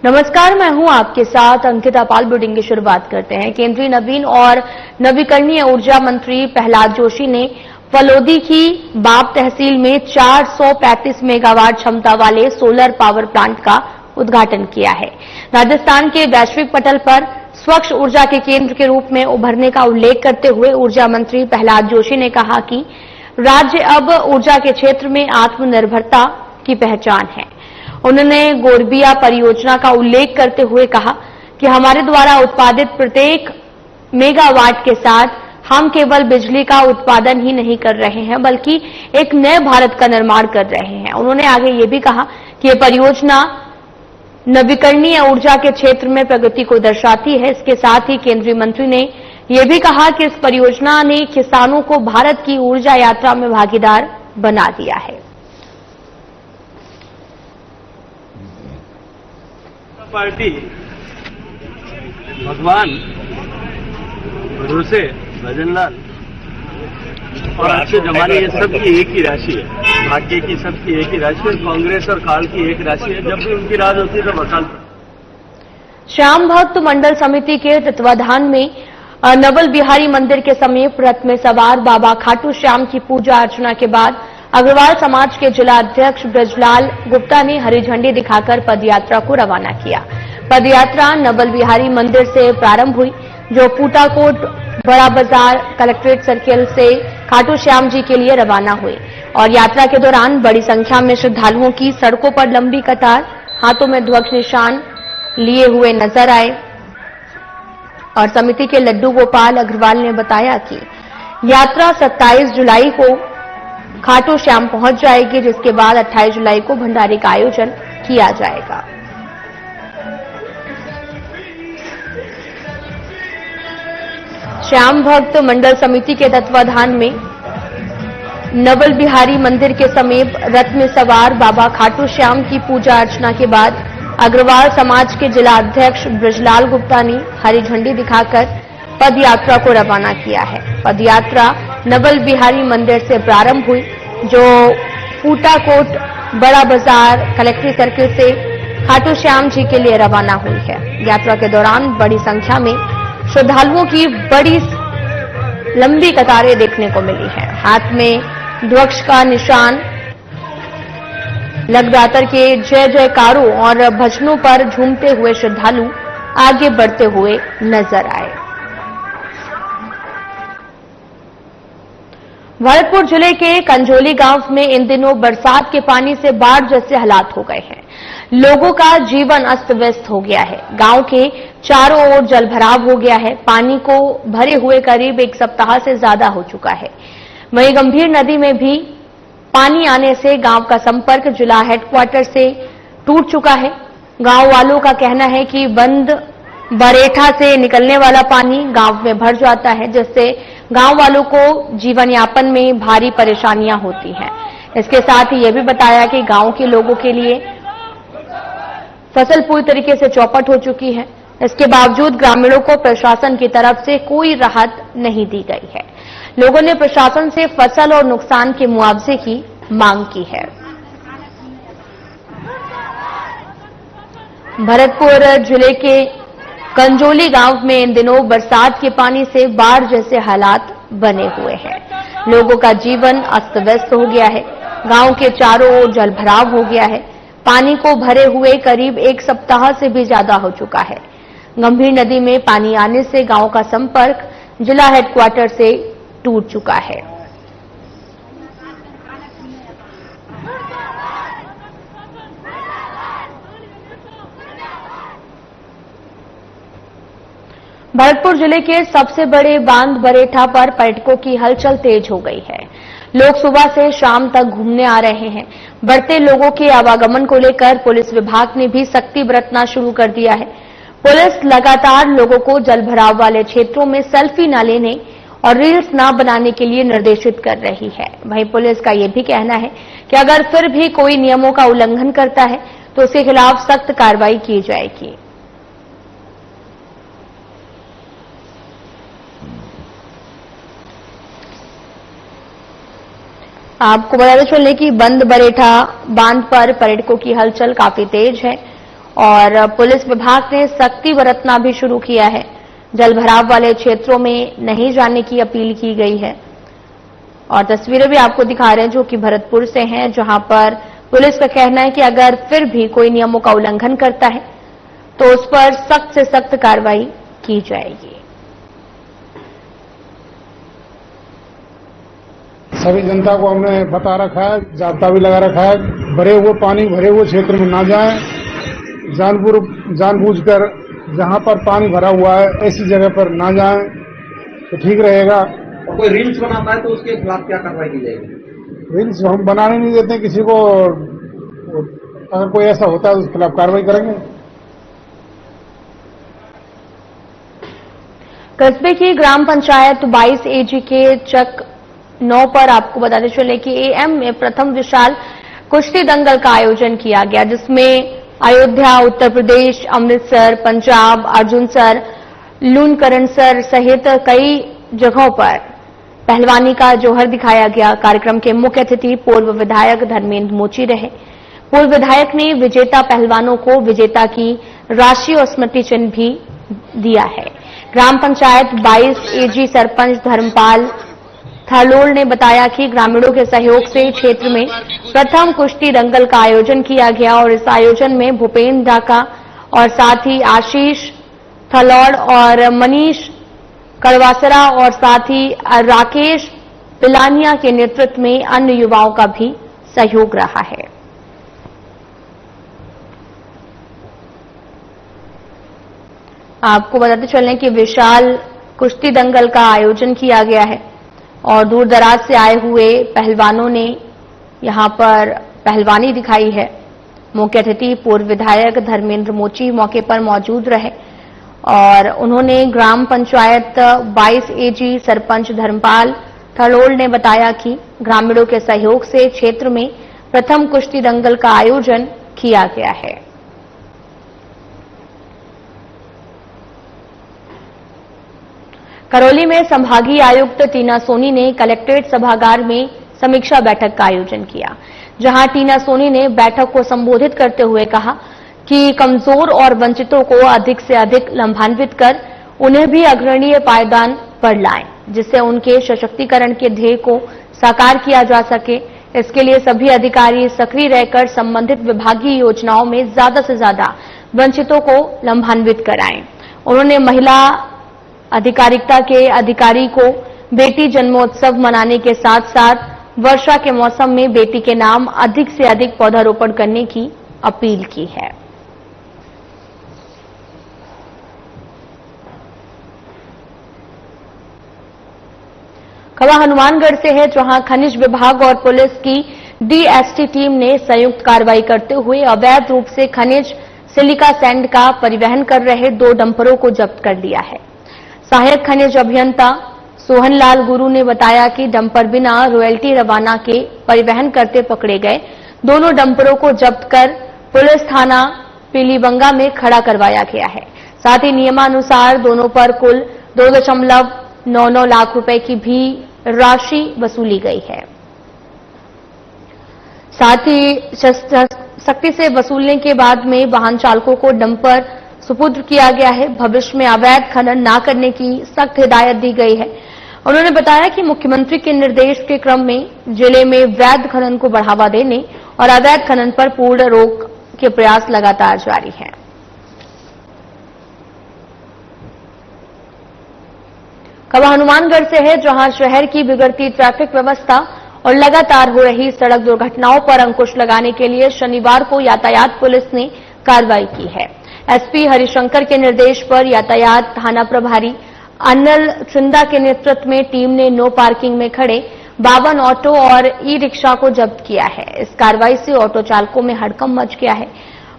नमस्कार, मैं हूं आपके साथ अंकिता पाल। बुलेटिन की शुरुआत करते हैं। केंद्रीय नवीन और नवीकरणीय ऊर्जा मंत्री प्रहलाद जोशी ने फलोदी की बाप तहसील में 435 मेगावाट क्षमता वाले सोलर पावर प्लांट का उद्घाटन किया है। राजस्थान के वैश्विक पटल पर स्वच्छ ऊर्जा के केंद्र के रूप में उभरने का उल्लेख करते हुए ऊर्जा मंत्री प्रहलाद जोशी ने कहा कि राज्य अब ऊर्जा के क्षेत्र में आत्मनिर्भरता की पहचान है। उन्होंने गोरबिया परियोजना का उल्लेख करते हुए कहा कि हमारे द्वारा उत्पादित प्रत्येक मेगावाट के साथ हम केवल बिजली का उत्पादन ही नहीं कर रहे हैं, बल्कि एक नए भारत का निर्माण कर रहे हैं। उन्होंने आगे ये भी कहा कि यह परियोजना नवीकरणीय ऊर्जा के क्षेत्र में प्रगति को दर्शाती है। इसके साथ ही केंद्रीय मंत्री ने यह भी कहा कि इस परियोजना ने किसानों को भारत की ऊर्जा यात्रा में भागीदार बना दिया है। पार्टी भगवान, भरोसे, भजनलाल और अच्छे जमाने, ये सब की एक ही राशि है। भाग्य की सबकी एक ही राशि है। कांग्रेस और काल की एक राशि है। जब भी उनकी राज होती है तो अकाल। श्याम भक्त मंडल समिति के तत्वाधान में नवल बिहारी मंदिर के समीप रथ में सवार बाबा खाटू श्याम की पूजा अर्चना के बाद अग्रवाल समाज के जिला अध्यक्ष ब्रजलाल गुप्ता ने हरी झंडी दिखाकर पदयात्रा को रवाना किया। पदयात्रा नवल बिहारी मंदिर से प्रारंभ हुई, जो पूटाकोट बड़ा बाजार कलेक्ट्रेट सर्किल से खाटू श्याम जी के लिए रवाना हुई और यात्रा के दौरान बड़ी संख्या में श्रद्धालुओं की सड़कों पर लंबी कतार हाथों में ध्वज निशान लिए हुए नजर आए। और समिति के लड्डू गोपाल अग्रवाल ने बताया कि यात्रा 27 जुलाई को खाटू श्याम पहुंच जाएगी, जिसके बाद 28 जुलाई को भंडारे का आयोजन किया जाएगा। श्याम भक्त मंडल समिति के तत्वाधान में नवल बिहारी मंदिर के समीप रथ में सवार बाबा खाटू श्याम की पूजा अर्चना के बाद अग्रवाल समाज के जिला अध्यक्ष ब्रजलाल गुप्ता ने हरी झंडी दिखाकर पद यात्रा को रवाना किया है। पद यात्रा नवल बिहारी मंदिर से प्रारंभ हुई, जो फूटाकोट बड़ा बाजार कलेक्ट्रेट सर्किल से खाटू श्याम जी के लिए रवाना हुई है। यात्रा के दौरान बड़ी संख्या में श्रद्धालुओं की बड़ी लंबी कतारें देखने को मिली है। हाथ में ध्वज का निशान लगातार के जय जयकारों और भजनों पर झूमते हुए श्रद्धालु आगे बढ़ते हुए नजर आए। भरतपुर जिले के कंजोली गांव में इन दिनों बरसात के पानी से बाढ़ जैसे हालात हो गए हैं। लोगों का जीवन अस्त व्यस्त हो गया है। गांव के चारों ओर जलभराव हो गया है। पानी को भरे हुए करीब एक सप्ताह से ज्यादा हो चुका है। वहीं गंभीर नदी में भी पानी आने से गांव का संपर्क जिला हेडक्वार्टर से टूट चुका है। गांव वालों का कहना है कि बंद बरेठा से निकलने वाला पानी गांव में भर जाता है, जिससे गांव वालों को जीवन यापन में भारी परेशानियां होती हैं। इसके साथ ही यह भी बताया कि गांव के लोगों के लिए फसल पूरी तरीके से चौपट हो चुकी है। इसके बावजूद ग्रामीणों को प्रशासन की तरफ से कोई राहत नहीं दी गई है। लोगों ने प्रशासन से फसल और नुकसान के मुआवजे की मांग की है। भरतपुर जिले के कंजोली गांव में इन दिनों बरसात के पानी से बाढ़ जैसे हालात बने हुए हैं। लोगों का जीवन अस्त व्यस्त हो गया है। गांव के चारों ओर जलभराव हो गया है। पानी को भरे हुए करीब एक सप्ताह से भी ज्यादा हो चुका है। गंभीर नदी में पानी आने से गांव का संपर्क जिला हेडक्वार्टर से टूट चुका है। भरतपुर जिले के सबसे बड़े बांध बरेठा पर पर्यटकों की हलचल तेज हो गई है। लोग सुबह से शाम तक घूमने आ रहे हैं। बढ़ते लोगों के आवागमन को लेकर पुलिस विभाग ने भी सख्ती बरतना शुरू कर दिया है। पुलिस लगातार लोगों को जलभराव वाले क्षेत्रों में सेल्फी न लेने और रील्स न बनाने के लिए निर्देशित कर रही है। वहीं पुलिस का यह भी कहना है कि अगर फिर भी कोई नियमों का उल्लंघन करता है तो उसके खिलाफ सख्त कार्रवाई की जाएगी। आपको बताते चले कि बंद बरेठा बांध पर पर्यटकों की हलचल काफी तेज है और पुलिस विभाग ने सख्ती बरतना भी शुरू किया है। जलभराव वाले क्षेत्रों में नहीं जाने की अपील की गई है और तस्वीरें भी आपको दिखा रहे हैं जो कि भरतपुर से हैं, जहां पर पुलिस का कहना है कि अगर फिर भी कोई नियमों का उल्लंघन करता है तो उस पर सख्त से सख्त कार्रवाई की जाएगी। सभी जनता को हमने बता रखा है, जाब्ता भी लगा रखा है, पानी भरे हुए क्षेत्र में ना जाएं, जानबूझकर जहां पर पानी भरा हुआ है ऐसी जगह पर ना जाएं तो ठीक रहेगा। और कोई रील्स बनाता है तो उसके खिलाफ क्या कार्रवाई की जाएगी? रील्स हम बनाने नहीं देते किसी को, अगर कोई ऐसा होता है तो उसके खिलाफ कार्रवाई करेंगे। कस्बे की ग्राम पंचायत 22 AG के चक 9 पर आपको बताते चले कि AM में प्रथम विशाल कुश्ती दंगल का आयोजन किया गया, जिसमें अयोध्या, उत्तर प्रदेश, अमृतसर, पंजाब, अर्जुनसर, लूनकरणसर सहित कई जगहों पर पहलवानी का जौहर दिखाया गया। कार्यक्रम के मुख्य अतिथि पूर्व विधायक धर्मेंद्र मोची रहे। पूर्व विधायक ने विजेता पहलवानों को विजेता की राशि और स्मृति चिन्ह भी दिया है। ग्राम पंचायत 22 AG सरपंच धर्मपाल थालोल ने बताया कि ग्रामीणों के सहयोग से क्षेत्र में प्रथम कुश्ती दंगल का आयोजन किया गया और इस आयोजन में भूपेन्द्र ढाका और साथ ही आशीष थलौड़ और मनीष कड़वासरा और साथ ही राकेश पिलानिया के नेतृत्व में अन्य युवाओं का भी सहयोग रहा है। आपको बताते चलें कि विशाल कुश्ती दंगल का आयोजन किया गया है और दूर दराज से आए हुए पहलवानों ने यहां पर पहलवानी दिखाई है। मुख्य अतिथि पूर्व विधायक धर्मेंद्र मोची मौके पर मौजूद रहे और उन्होंने ग्राम पंचायत 22 AG सरपंच धर्मपाल थलोल ने बताया कि ग्रामीणों के सहयोग से क्षेत्र में प्रथम कुश्ती दंगल का आयोजन किया गया है। करौली में संभागीय आयुक्त टीना सोनी ने कलेक्ट्रेट सभागार में समीक्षा बैठक का आयोजन किया, जहां टीना सोनी ने बैठक को संबोधित करते हुए कहा कि कमजोर और वंचितों को अधिक से अधिक लाभान्वित कर उन्हें भी अग्रणीय पायदान पर लाएं, जिससे उनके सशक्तिकरण के ध्येय को साकार किया जा सके। इसके लिए सभी अधिकारी सक्रिय रहकर संबंधित विभागीय योजनाओं में ज्यादा से ज्यादा वंचितों को लाभान्वित कराएं। उन्होंने महिला अधिकारिता के अधिकारी को बेटी जन्मोत्सव मनाने के साथ साथ वर्षा के मौसम में बेटी के नाम अधिक से अधिक पौधारोपण करने की अपील की है। खबर हनुमानगढ़ से है, जहां खनिज विभाग और पुलिस की DST टीम ने संयुक्त कार्रवाई करते हुए अवैध रूप से खनिज सिलिका सैंड का परिवहन कर रहे 2 डंपरों को जब्त कर लिया है। सहायक खनिज अभियंता सोहनलाल गुरु ने बताया कि डंपर बिना रॉयल्टी रवाना के परिवहन करते पकड़े गए। दोनों डंपरों को जब्त कर पुलिस थाना पीलीबंगा में खड़ा करवाया गया है। साथ ही नियमानुसार दोनों पर कुल 2.99 लाख रुपए की भी राशि वसूली गई है। साथ ही सख्ती से वसूलने के बाद में वाहन चालकों को डंपर सुपुर्द किया गया है। भविष्य में अवैध खनन न करने की सख्त हिदायत दी गई है। उन्होंने बताया कि मुख्यमंत्री के निर्देश के क्रम में जिले में वैध खनन को बढ़ावा देने और अवैध खनन पर पूर्ण रोक के प्रयास लगातार जारी हैं। खबर हनुमानगढ़ से है, जहां शहर की बिगड़ती ट्रैफिक व्यवस्था और लगातार हो रही सड़क दुर्घटनाओं पर अंकुश लगाने के लिए शनिवार को यातायात पुलिस ने कार्रवाई की है। SP हरिशंकर के निर्देश पर यातायात थाना प्रभारी अनिल चुंदा के नेतृत्व में टीम ने नो पार्किंग में खड़े 52 ऑटो और ई-रिक्शा को जब्त किया है। इस कार्रवाई से ऑटो चालकों में हड़कंप मच गया है।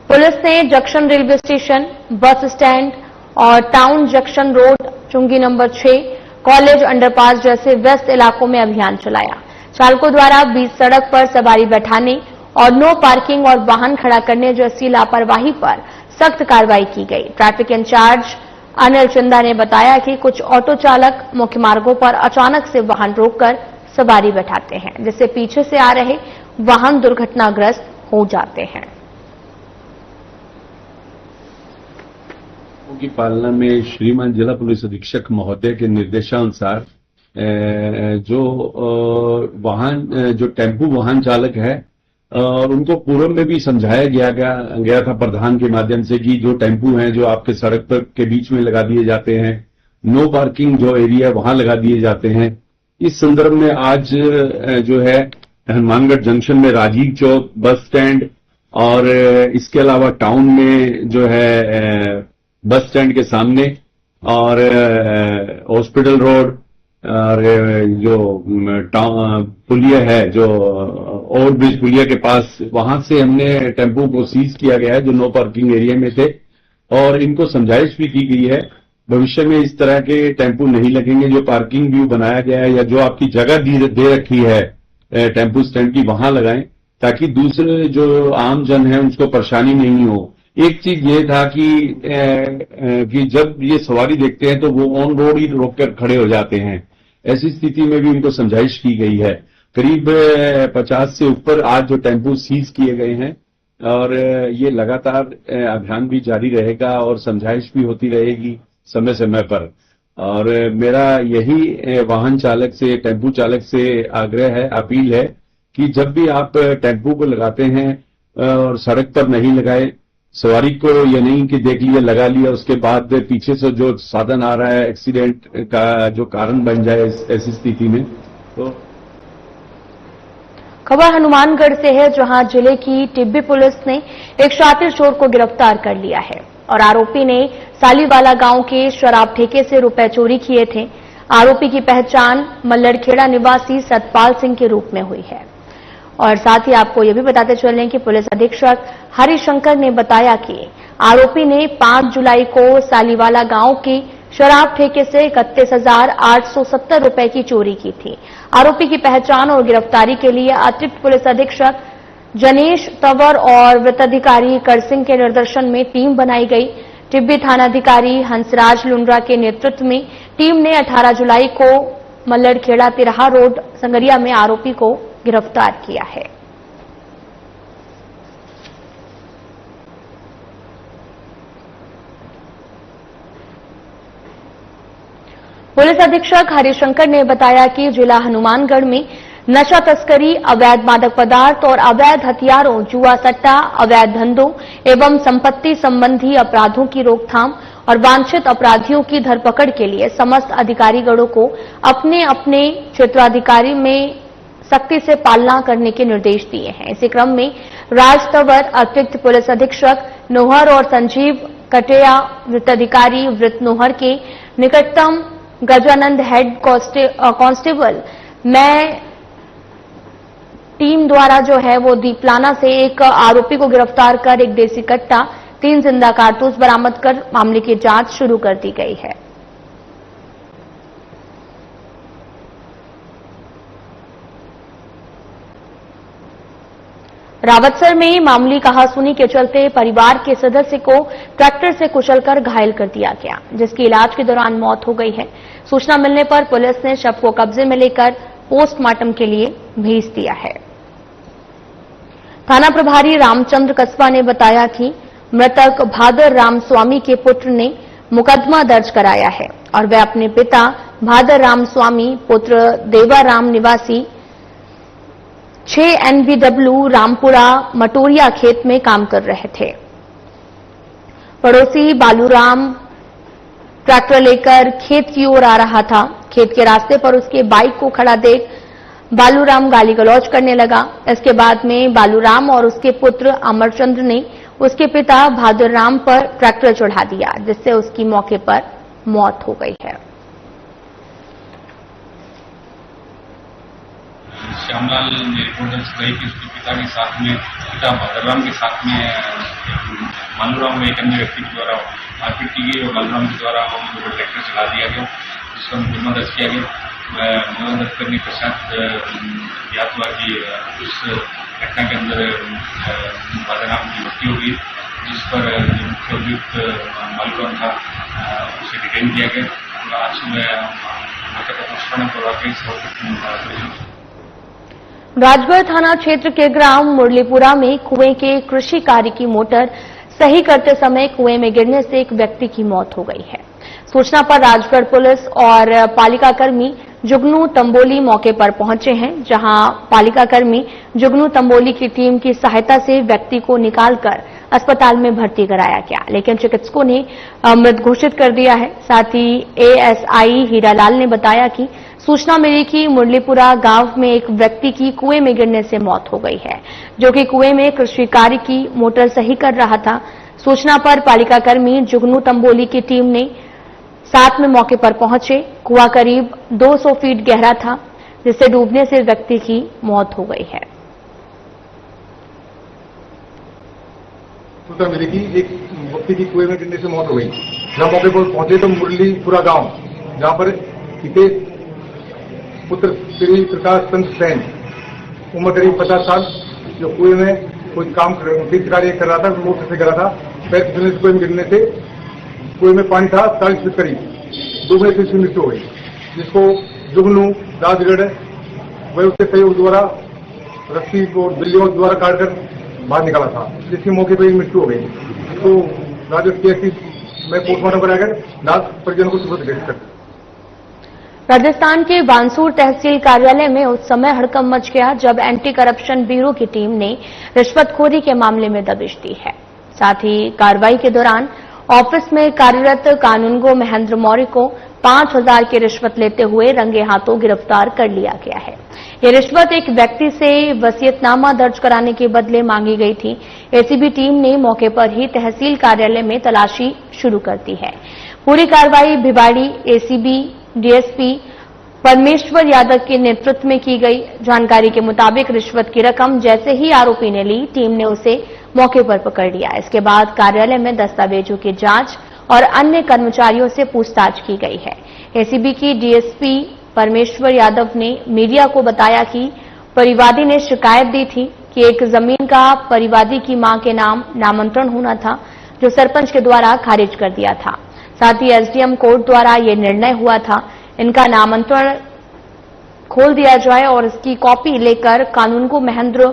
पुलिस ने junction railway station, bus stand और टाउन जंक्शन रोड, चुंगी नंबर 6, कॉलेज अंडरपास जैसे व्यस्त इलाकों में अभियान चलाया। चालकों द्वारा बीच सड़क पर सवारी बैठाने और नो पार्किंग और वाहन खड़ा करने जैसी लापरवाही पर सख्त कार्रवाई की गई। ट्रैफिक इंचार्ज अनिल चंदा ने बताया कि कुछ ऑटो चालक मुख्य मार्गों पर अचानक से वाहन रोककर सवारी बैठाते हैं, जिससे पीछे से आ रहे वाहन दुर्घटनाग्रस्त हो जाते हैं। की पालना में श्रीमान जिला पुलिस अधीक्षक महोदय के निर्देशानुसार जो टेम्पू वाहन चालक है और उनको पूर्व में भी समझाया गया था प्रधान के माध्यम से कि जो टेम्पू हैं जो आपके सड़क पर के बीच में लगा दिए जाते हैं, नो पार्किंग जो एरिया वहां लगा दिए जाते हैं। इस संदर्भ में आज जो है हनुमानगढ़ जंक्शन में राजीव चौक बस स्टैंड और इसके अलावा टाउन में जो है बस स्टैंड के सामने और हॉस्पिटल रोड और जो पुलिया है जो ओवरब्रिज पुलिया के पास, वहां से हमने टेम्पो को सीज किया गया है जो नो पार्किंग एरिया में थे और इनको समझाइश भी की गई है भविष्य में इस तरह के टेम्पू नहीं लगेंगे। जो पार्किंग व्यू बनाया गया है या जो आपकी जगह दे रखी है टेम्पू स्टैंड की वहां लगाएं ताकि दूसरे जो आम जन है उसको परेशानी नहीं हो। एक चीज ये था कि जब ये सवारी देखते हैं तो वो ऑन रोड ही रोककर खड़े हो जाते हैं। ऐसी स्थिति में भी उनको समझाइश की गई है। करीब 50 से ऊपर आज जो टेम्पू सीज किए गए हैं और ये लगातार अभियान भी जारी रहेगा और समझाइश भी होती रहेगी समय समय पर। और मेरा यही वाहन चालक से, टेम्पू चालक से आग्रह है, अपील है कि जब भी आप टेम्पू को लगाते हैं और सड़क पर नहीं लगाए, सवारी को ये नहीं कि देख लिया लगा लिया उसके बाद पीछे से जो साधन आ रहा है एक्सीडेंट का जो कारण बन जाए ऐसी स्थिति में। तो खबर हनुमानगढ़ से है जहां जिले की टिब्बी पुलिस ने एक शातिर चोर को गिरफ्तार कर लिया है और आरोपी ने सालीवाला गांव के शराब ठेके से रुपए चोरी किए थे। आरोपी की पहचान मल्लड़खेड़ा निवासी सतपाल सिंह के रूप में हुई है। और साथ ही आपको यह भी बताते चलें कि पुलिस अधीक्षक हरिशंकर ने बताया कि आरोपी ने 5 जुलाई को सालीवाला गांव की शराब ठेके से 31,870 रुपए की चोरी की थी। आरोपी की पहचान और गिरफ्तारी के लिए अतिरिक्त पुलिस अधीक्षक जनेश तंवर और वृत्ताधिकारी करसिंह के निर्देशन में टीम बनाई गई। टिब्बी थानाधिकारी हंसराज लुंड्रा के नेतृत्व में टीम ने 18 जुलाई को मल्लड़खेड़ा तिराहा रोड संगरिया में आरोपी को गिरफ्तार किया है। पुलिस अधीक्षक हरिशंकर ने बताया कि जिला हनुमानगढ़ में नशा तस्करी, अवैध मादक पदार्थ और अवैध हथियारों, जुआ सट्टा, अवैध धंधों एवं संपत्ति संबंधी अपराधों की रोकथाम और वांछित अपराधियों की धरपकड़ के लिए समस्त अधिकारीगणों को अपने अपने क्षेत्राधिकारी में सख्ती से पालना करने के निर्देश दिए हैं। इसी क्रम में राज तंवर, अतिरिक्त पुलिस अधीक्षक नोहर और संजीव कटेया वृत्ताधिकारी वृत्त नोहर के निकटतम गजानंद हेड कांस्टेबल में टीम द्वारा जो है वो दीपलाना से एक आरोपी को गिरफ्तार कर एक देसी कट्टा, 3 जिंदा कारतूस बरामद कर मामले की जांच शुरू कर दी गई है। रावतसर में मामूली कहासुनी के चलते परिवार के सदस्य को ट्रैक्टर से कुचलकर घायल कर दिया गया, जिसकी इलाज के दौरान मौत हो गई है। सूचना मिलने पर पुलिस ने शव को कब्जे में लेकर पोस्टमार्टम के लिए भेज दिया है। थाना प्रभारी रामचंद्र कस्बा ने बताया कि मृतक भादर राम स्वामी के पुत्र ने मुकदमा दर्ज कराया है और वे अपने पिता भादर राम स्वामी, पुत्र देवाराम निवासी 6 NBW रामपुरा मटोरिया खेत में काम कर रहे थे। पड़ोसी बालूराम ट्रैक्टर लेकर खेत की ओर आ रहा था। खेत के रास्ते पर उसके बाइक को खड़ा देख बालूराम गाली गलौज करने लगा। इसके बाद में बालूराम और उसके पुत्र अमरचंद्र ने उसके पिता भादर राम पर ट्रैक्टर चढ़ा दिया, जिससे उसकी मौके पर मौत हो गई है। श्यामलाल ने रिपोर्ट दर्ज कराई कि उसके पिता के साथ में, पिता भादरराम के साथ में बालूराम में एक अन्य व्यक्ति के द्वारा मारपीट की गई और बालूराम के द्वारा उनको ट्रैक्टर चला दिया गया, जिसका मुकदमा दर्ज किया गया। मुकदमा दर्ज करने के पश्चात ज्ञात हुआ कि उस घटना के अंदर भादरराम की मृत्यु हुई, जिस पर मुख्य अभियुक्त बालूराम था उसे डिटेन किया गया। आज सुबह मौके पर पोस्टमार्टम करवा के राजगढ़ थाना क्षेत्र के ग्राम मुरलीपुरा में कुएं के कृषि कार्य की मोटर सही करते समय कुएं में गिरने से एक व्यक्ति की मौत हो गई है। सूचना पर राजगढ़ पुलिस और पालिका कर्मी जुगनू तंबोली मौके पर पहुंचे हैं, जहां पालिका कर्मी जुगनू तंबोली की टीम की सहायता से व्यक्ति को निकालकर अस्पताल में भर्ती कराया गया, लेकिन चिकित्सकों ने मृत घोषित कर दिया है। साथ ही एएसआई हीरालाल ने बताया कि सूचना मिली कि मुरलीपुरा गांव में एक व्यक्ति की कुएं में गिरने से मौत हो गई है, जो कि कुएं में कृषि कार्य की मोटर सही कर रहा था। सूचना पर पालिका कर्मी जुगनू तंबोली की टीम ने साथ में मौके पर पहुंचे। कुआं करीब 200 फीट गहरा था, जिससे डूबने से व्यक्ति की मौत हो गई है। सूचना मिली कि एक व्यक्ति की कुएं में गिरने से मौत हो गई। जब मौके पर पहुंचे तो मुरलीपुरा गांव, जहां पर पिता पुत्र श्री प्रकाश चंद्र सेन, उम्र करीब 50 साल, जो कुएं में कोई काम कार्य कर रहा था, मोटर से गिरा था। पैर फिसलने से कुएं में गिरने से कुएं में पानी था 40 फीट करीब, डूबने से उसकी मृत्यु हो गई, जिसको जुगनू राजगढ़ व उसके सहयोग द्वारा रस्सी और बिल्लियों द्वारा काटकर बाहर निकाला था, जिसकी मौके पर मृत्यु हो गई। तो राजगढ़ पीएचसी में पोस्टमार्टम कराकर लाश परिजनों को सुपुर्द कर। राजस्थान के बानसूर तहसील कार्यालय में उस समय हड़कंप मच गया जब एंटी करप्शन ब्यूरो की टीम ने रिश्वतखोरी के मामले में दबिश दी है। साथ ही कार्रवाई के दौरान ऑफिस में कार्यरत कानूनगो महेंद्र मौर्य को 5,000 की रिश्वत लेते हुए रंगे हाथों गिरफ्तार कर लिया गया है। यह रिश्वत एक व्यक्ति से वसीयतनामा दर्ज कराने के बदले मांगी गई थी। एसीबी टीम ने मौके पर ही तहसील कार्यालय में तलाशी शुरू कर दी है। पूरी कार्रवाई भिवाड़ी एसीबी डीएसपी परमेश्वर यादव के नेतृत्व में की गई। जानकारी के मुताबिक रिश्वत की रकम जैसे ही आरोपी ने ली, टीम ने उसे मौके पर पकड़ लिया। इसके बाद कार्यालय में दस्तावेजों की जांच और अन्य कर्मचारियों से पूछताछ की गई है। एसीबी की डीएसपी परमेश्वर यादव ने मीडिया को बताया कि परिवादी ने शिकायत दी थी कि एक जमीन का परिवादी की मां के नाम नामांतरण होना था, जो सरपंच के द्वारा खारिज कर दिया था। साथ ही एसडीएम कोर्ट द्वारा यह निर्णय हुआ था इनका नामांतरण खोल दिया जाए और इसकी कॉपी लेकर कानूनगो महेंद्र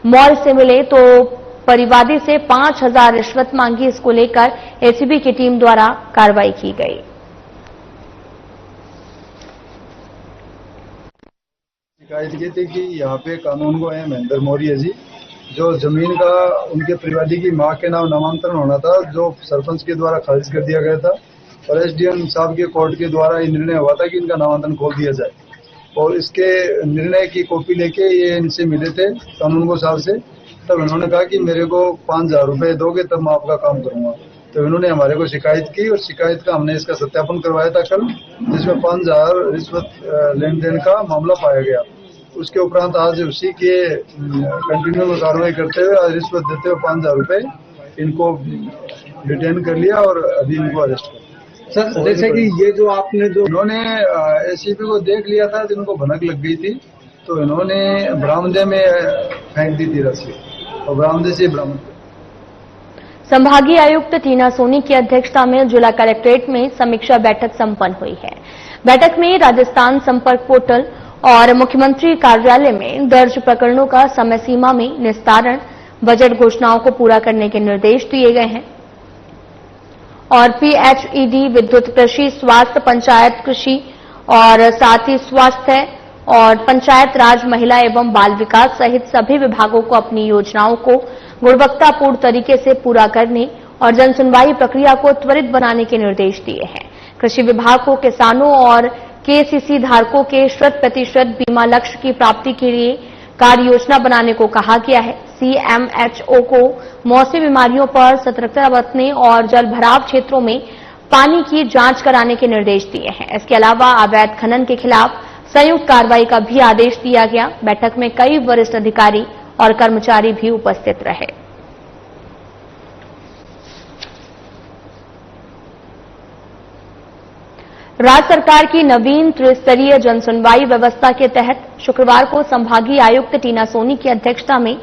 मौर्य से मिले, तो परिवादी से 5,000 रिश्वत मांगी। इसको लेकर एसीबी की टीम द्वारा कार्रवाई की गई। शिकायत ये थी कि यहाँ पे कानूनगो है महेंद्र मौर्य जी, जो जमीन का उनके परिवादी की मां के नाम नामांतरण होना था, जो सरपंच के द्वारा खारिज कर दिया गया था और एसडीएम साहब के कोर्ट के द्वारा ये निर्णय हुआ था कि इनका नामांतरण खोल दिया जाए। और इसके निर्णय की कॉपी लेके ये इनसे मिले थे कानूनगो साहब से, तब इन्होंने कहा कि मेरे को 5,000 रुपए दोगे तब मैं आपका काम करूंगा। तो इन्होंने हमारे को शिकायत की और शिकायत का हमने इसका सत्यापन करवाया था कल, जिसमें 5,000 रिश्वत लेन देन का मामला पाया गया। उसके उपरांत आज उसी के कंटिन्यू में कार्रवाई करते हुए आज रिश्वत देते हुए 5,000 रुपए इनको डिटेन कर लिया और अभी इनको अरेस्ट कर। सर, जैसे कि ये जो आपने जो इन्होंने एसीपी को देख लिया था, जिनको भनक लग गई थी, तो इन्होंने बरामदे में फेंक दी थी रस्सी और बरामदे से बरामद। संभागीय आयुक्त टीना सोनी की अध्यक्षता में जिला कलेक्ट्रेट में समीक्षा बैठक संपन्न हुई है। बैठक में राजस्थान संपर्क पोर्टल और मुख्यमंत्री कार्यालय में दर्ज प्रकरणों का समय सीमा में निस्तारण, बजट घोषणाओं को पूरा करने के निर्देश दिए गए हैं और पीएचईडी, विद्युत, कृषि, स्वास्थ्य, पंचायत कृषि और साथ ही स्वास्थ्य और पंचायत राज, महिला एवं बाल विकास सहित सभी विभागों को अपनी योजनाओं को गुणवत्तापूर्ण तरीके से पूरा करने और जन सुनवाई प्रक्रिया को त्वरित बनाने के निर्देश दिए हैं। कृषि विभाग को किसानों और केसीसी धारकों के 100% बीमा लक्ष्य की प्राप्ति के लिए कार्य योजना बनाने को कहा गया है। सीएमएचओ को मौसमी बीमारियों पर सतर्कता बरतने और जल भराव क्षेत्रों में पानी की जांच कराने के निर्देश दिए हैं। इसके अलावा अवैध खनन के खिलाफ संयुक्त कार्रवाई का भी आदेश दिया गया। बैठक में कई वरिष्ठ अधिकारी और कर्मचारी भी उपस्थित रहे। राज्य सरकार की नवीन त्रिस्तरीय जनसुनवाई व्यवस्था के तहत शुक्रवार को संभागीय आयुक्त टीना सोनी की अध्यक्षता में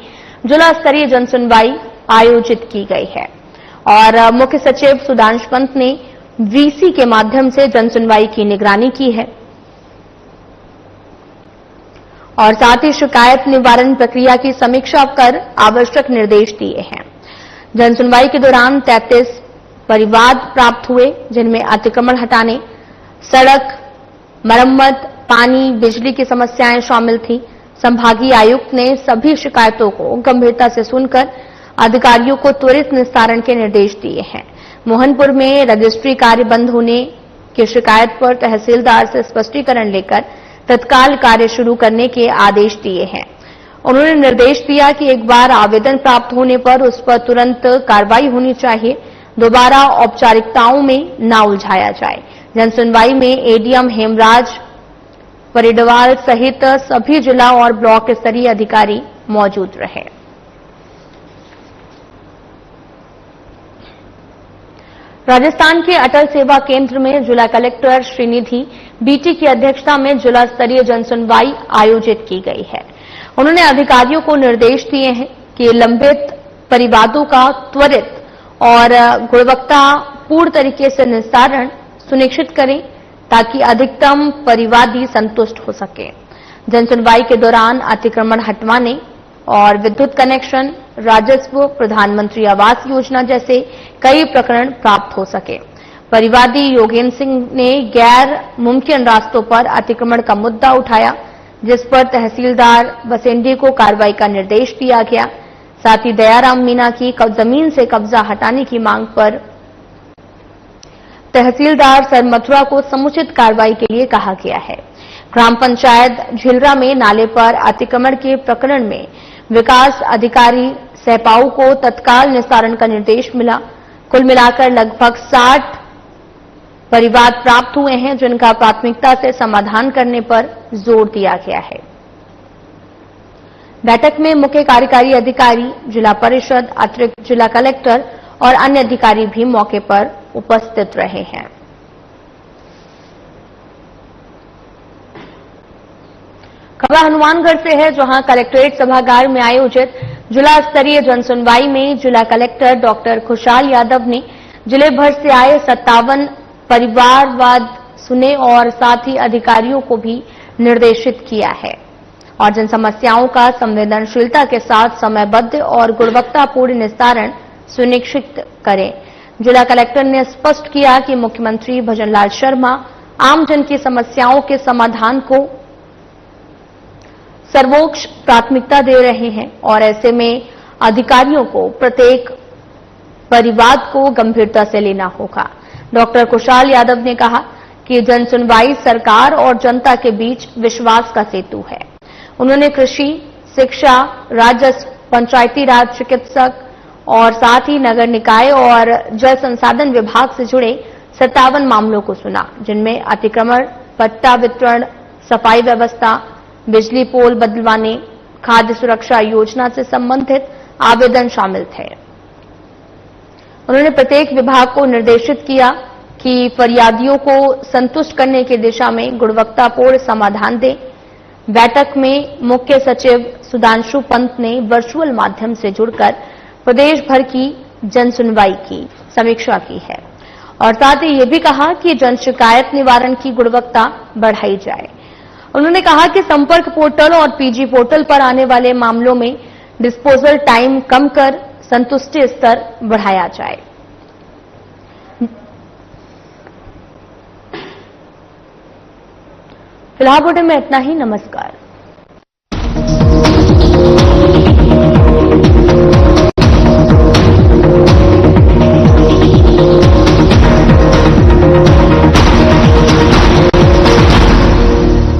जिला स्तरीय जनसुनवाई आयोजित की गई है और मुख्य सचिव सुधांश पंत ने वीसी के माध्यम से जनसुनवाई की निगरानी की है और साथ ही शिकायत निवारण प्रक्रिया की समीक्षा कर आवश्यक निर्देश दिए हैं। जनसुनवाई के दौरान 33 परिवाद प्राप्त हुए, जिनमें अतिक्रमण हटाने, सड़क मरम्मत, पानी, बिजली की समस्याएं शामिल थी। संभागीय आयुक्त ने सभी शिकायतों को गंभीरता से सुनकर अधिकारियों को त्वरित निस्तारण के निर्देश दिए हैं। मोहनपुर में रजिस्ट्री कार्य बंद होने की शिकायत पर तहसीलदार से स्पष्टीकरण लेकर तत्काल कार्य शुरू करने के आदेश दिए हैं। उन्होंने निर्देश दिया कि एक बार आवेदन प्राप्त होने पर उस पर तुरंत कार्रवाई होनी चाहिए, दोबारा औपचारिकताओं में न उलझाया जाए। जनसुनवाई में एडीएम हेमराज परिडवाल सहित सभी जिला और ब्लॉक स्तरीय अधिकारी मौजूद रहे। राजस्थान के अटल सेवा केंद्र में जिला कलेक्टर श्रीनिधि बीटी की अध्यक्षता में जिला स्तरीय जनसुनवाई आयोजित की गई है। उन्होंने अधिकारियों को निर्देश दिए हैं कि लंबित परिवादों का त्वरित और गुणवत्तापूर्ण तरीके से निस्तारण सुनिश्चित करें ताकि अधिकतम परिवादी संतुष्ट हो सके। जनसुनवाई के दौरान अतिक्रमण हटवाने और विद्युत कनेक्शन, राजस्व, प्रधानमंत्री आवास योजना जैसे कई प्रकरण प्राप्त हो सके। परिवादी योगेंद्र सिंह ने गैर मुमकिन रास्तों पर अतिक्रमण का मुद्दा उठाया, जिस पर तहसीलदार बसेंडी को कार्रवाई का निर्देश दिया गया। साथ ही दयाराम मीणा की जमीन से कब्जा हटाने की मांग पर तहसीलदार सर मथुरा को समुचित कार्रवाई के लिए कहा गया है। ग्राम पंचायत झिलरा में नाले पर अतिक्रमण के प्रकरण में विकास अधिकारी सहपाऊ को तत्काल निस्तारण का निर्देश मिला। कुल मिलाकर लगभग 60 परिवाद प्राप्त हुए हैं, जिनका प्राथमिकता से समाधान करने पर जोर दिया गया है। बैठक में मुख्य कार्यकारी अधिकारी, जिला परिषद, अतिरिक्त जिला कलेक्टर और अन्य अधिकारी भी मौके पर उपस्थित रहे हैं। खबर हनुमानगढ़ से है, जहां कलेक्ट्रेट सभागार में आयोजित जिला स्तरीय जनसुनवाई में जिला कलेक्टर डॉक्टर खुशहाल यादव ने जिले भर से आए 57 परिवारवाद सुने और साथ ही अधिकारियों को भी निर्देशित किया है और जन समस्याओं का संवेदनशीलता के साथ समयबद्ध और गुणवत्तापूर्ण निस्तारण सुनिश्चित करें। जिला कलेक्टर ने स्पष्ट किया कि मुख्यमंत्री भजनलाल शर्मा आमजन की समस्याओं के समाधान को सर्वोच्च प्राथमिकता दे रहे हैं और ऐसे में अधिकारियों को प्रत्येक परिवाद को गंभीरता से लेना होगा। डॉक्टर खुशहाल यादव ने कहा कि जनसुनवाई सरकार और जनता के बीच विश्वास का सेतु है। उन्होंने कृषि, शिक्षा, राजस्व, पंचायती राज, चिकित्सक और साथ ही नगर निकाय और जल संसाधन विभाग से जुड़े 57 मामलों को सुना, जिनमें अतिक्रमण, पट्टा वितरण, सफाई व्यवस्था, बिजली पोल बदलवाने, खाद्य सुरक्षा योजना से संबंधित आवेदन शामिल थे। उन्होंने प्रत्येक विभाग को निर्देशित किया कि फरियादियों को संतुष्ट करने की दिशा में गुणवत्तापूर्ण समाधान दें। बैठक में मुख्य सचिव सुधांशु पंत ने वर्चुअल माध्यम से जुड़कर प्रदेश भर की जनसुनवाई की समीक्षा की है और साथ ही ये भी कहा कि जन शिकायत निवारण की गुणवत्ता बढ़ाई जाए। उन्होंने कहा कि संपर्क पोर्टल और पीजी पोर्टल पर आने वाले मामलों में डिस्पोजल टाइम कम कर संतुष्टि स्तर बढ़ाया जाए। फिलहाल बुलेटिन में इतना ही। नमस्कार।